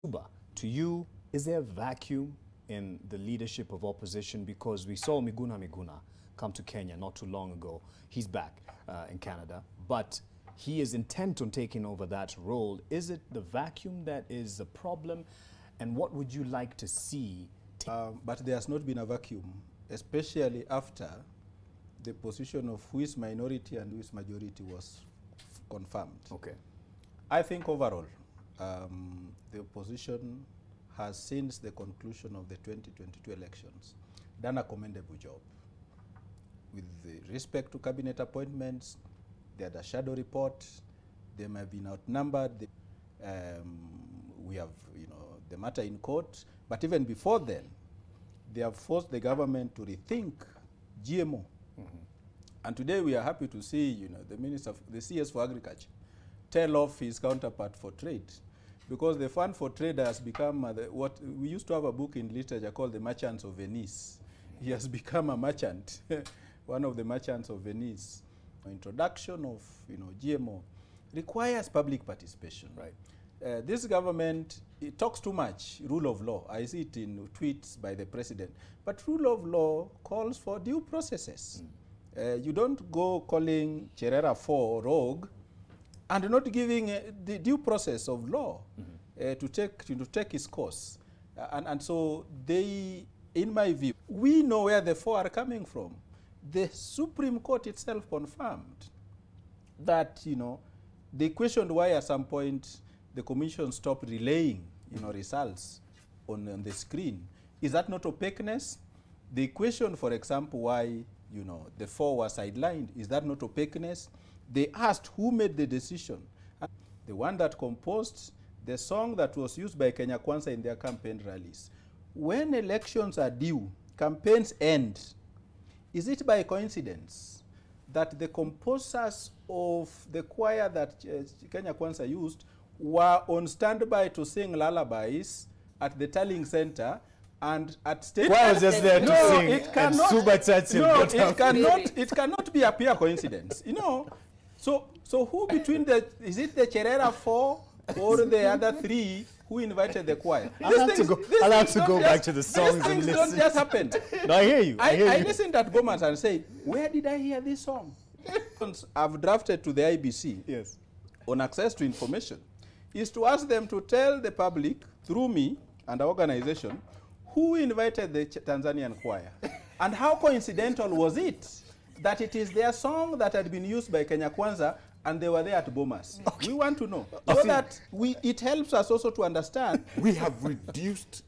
Suba, to you, is there a vacuum in the leadership of opposition? Because we saw Miguna come to Kenya not too long ago. He's back in Canada, but he is intent on taking over that role. Is it the vacuum that is the problem? And what would you like to see? But there has not been a vacuum, especially after the position of who is minority and who is majority was confirmed. Okay. I think overall, the opposition has, since the conclusion of the 2022 elections, done a commendable job. With respect to cabinet appointments, they had a shadow report, they may have been outnumbered, we have, the matter in court, but even before then, they have forced the government to rethink GMO. Mm-hmm. And today we are happy to see, the Minister, the CS for Agriculture, tell off his counterpart for trade, because the fund for trade has become what we used to have a book in literature called The Merchants of Vernice. He has become a merchant, one of the merchants of Vernice. Introduction of GMO requires public participation. Right. This government, it talks too much rule of law. I see it in tweets by the president. But rule of law calls for due processes. You don't go calling Cherera 4 rogue and not giving the due process of law to take its course. And so they, in my view, we know where the 4 are coming from. The Supreme Court itself confirmed that, they questioned why at some point the commission stopped relaying, results on the screen. Is that not opaqueness? They questioned, for example, why, the 4 were sidelined. Is that not opaqueness? They asked who made the decision. The one that composed the song that was used by Kenya Kwanza in their campaign rallies. When elections are due, campaigns end. Is it by coincidence that the composers of the choir that Kenya Kwanza used were on standby to sing lullabies at the Tallying Center and at state? Choir was just there to sing, it cannot, and Suba Churchill. No, it cannot be a pure coincidence. So who between is it the Cherera 4 or the other 3 who invited the choir? I'll have to go back to the songs and listen. These things don't just happen. No, I hear you. I listened at Gomas and said, where did I hear this song? I've drafted to the IBC yes, on access to information, is to ask them to tell the public, through me and our organization, who invited the Tanzanian choir. And how coincidental was it that it is their song that had been used by Kenya Kwanza and they were there at Bomas. Okay. We want to know. So that it helps us also to understand. We have reduced